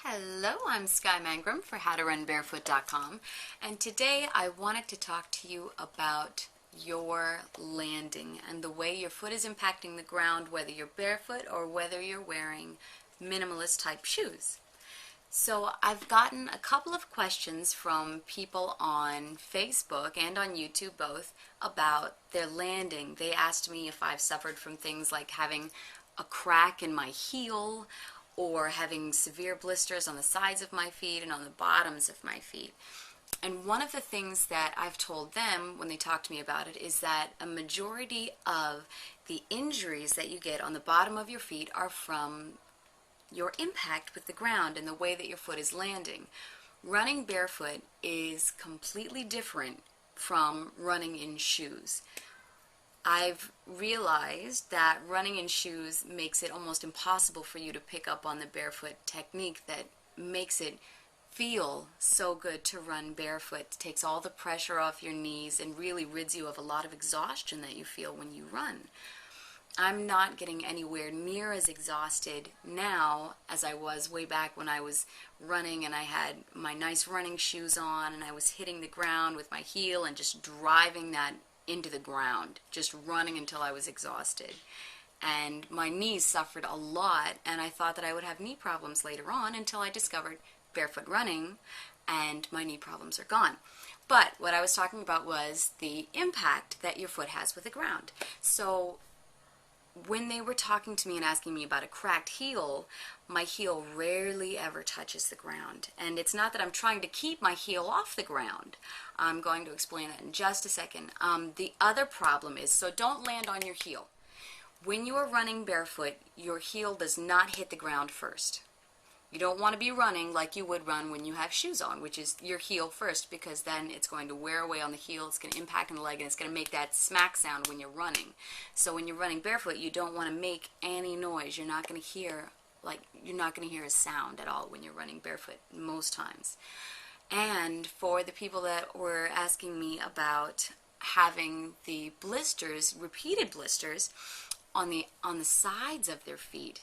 Hello, I'm Sky Mangrum for HowToRunBarefoot.com, and today I wanted to talk to you about your landing and the way your foot is impacting the ground, whether you're barefoot or whether you're wearing minimalist type shoes. So I've gotten a couple of questions from people on Facebook and on YouTube both about their landing. They asked me if I've suffered from things like having a crack in my heel or having severe blisters on the sides of my feet and on the bottoms of my feet. And one of the things that I've told them when they talk to me about it is that a majority of the injuries that you get on the bottom of your feet are from your impact with the ground and the way that your foot is landing. Running barefoot is completely different from running in shoes. I've realized that running in shoes makes it almost impossible for you to pick up on the barefoot technique that makes it feel so good to run barefoot. It takes all the pressure off your knees and really rids you of a lot of exhaustion that you feel when you run. I'm not getting anywhere near as exhausted now as I was way back when I was running and I had my nice running shoes on and I was hitting the ground with my heel and just driving that into the ground, just running until I was exhausted. And my knees suffered a lot, and I thought that I would have knee problems later on until I discovered barefoot running, and my knee problems are gone. But what I was talking about was the impact that your foot has with the ground. So when they were talking to me and asking me about a cracked heel, my heel rarely ever touches the ground. And it's not that I'm trying to keep my heel off the ground. I'm going to explain that in just a second. The other problem is, so don't land on your heel. When you are running barefoot, your heel does not hit the ground first. You don't want to be running like you would run when you have shoes on, which is your heel first, because then it's going to wear away on the heel, it's going to impact on the leg, and it's going to make that smack sound when you're running. So when you're running barefoot, you don't want to make any noise. You're not going to hear a sound at all when you're running barefoot most times. And for the people that were asking me about having the blisters, repeated blisters, on the sides of their feet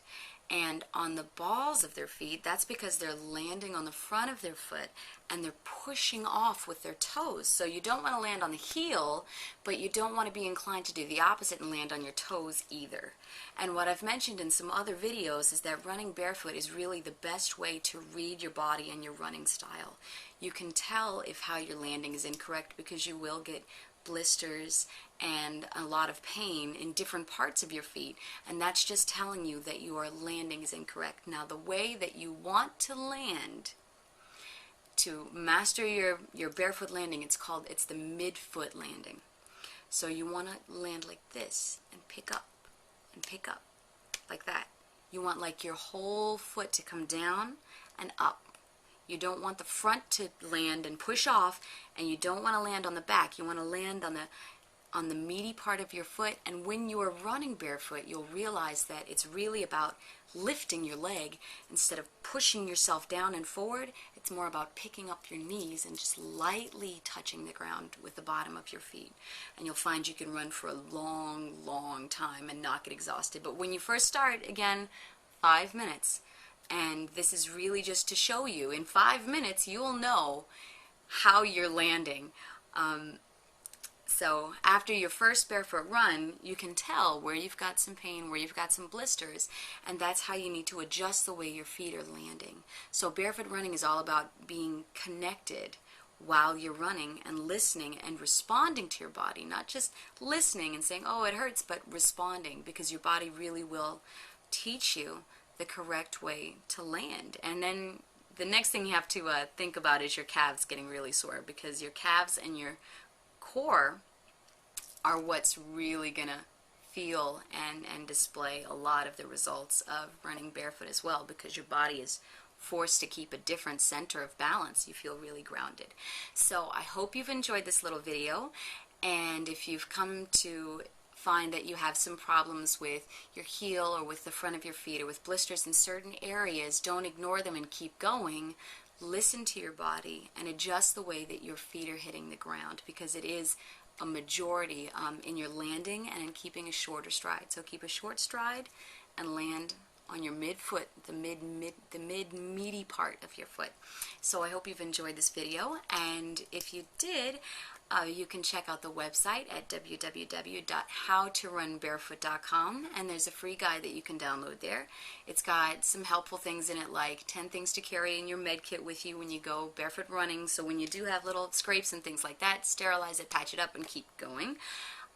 and on the balls of their feet, that's because they're landing on the front of their foot and they're pushing off with their toes. So you don't want to land on the heel, but you don't want to be inclined to do the opposite and land on your toes either. And what I've mentioned in some other videos is that running barefoot is really the best way to read your body and your running style. You can tell if how your landing is incorrect because you will get blisters and a lot of pain in different parts of your feet, and that's just telling you that your landing is incorrect. Now, the way that you want to land to master your barefoot landing, it's the midfoot landing. So you want to land like this and pick up like that. You want like your whole foot to come down and up. You don't want the front to land and push off, and you don't want to land on the back. You want to land on the meaty part of your foot, and when you are running barefoot, you'll realize that it's really about lifting your leg instead of pushing yourself down and forward. It's more about picking up your knees and just lightly touching the ground with the bottom of your feet. And you'll find you can run for a long, long time and not get exhausted. But when you first start, again, 5 minutes. And this is really just to show you. In 5 minutes, you'll know how you're landing. So after your first barefoot run, you can tell where you've got some pain, where you've got some blisters, and that's how you need to adjust the way your feet are landing. So barefoot running is all about being connected while you're running and listening and responding to your body, not just listening and saying, oh, it hurts, but responding, because your body really will teach you the correct way to land. And then the next thing you have to think about is your calves getting really sore, because your calves and your core are what's really going to feel and display a lot of the results of running barefoot as well, because your body is forced to keep a different center of balance. You feel really grounded. So I hope you've enjoyed this little video, and if you've come to find that you have some problems with your heel or with the front of your feet or with blisters in certain areas, don't ignore them and keep going. Listen to your body and adjust the way that your feet are hitting the ground, because it is a majority in your landing and in keeping a shorter stride. So keep a short stride and land on your midfoot, the mid meaty part of your foot. So I hope you've enjoyed this video, and if you did, you can check out the website at www.howtorunbarefoot.com, and there's a free guide that you can download there. It's got some helpful things in it, like 10 things to carry in your med kit with you when you go barefoot running, so when you do have little scrapes and things like that, sterilize it, patch it up, and keep going.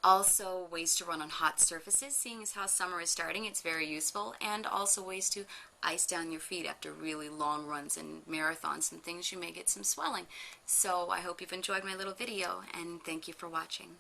Also, ways to run on hot surfaces, seeing as how summer is starting, it's very useful, and also ways to ice down your feet after really long runs and marathons and things. You may get some swelling. So I hope you've enjoyed my little video, and thank you for watching.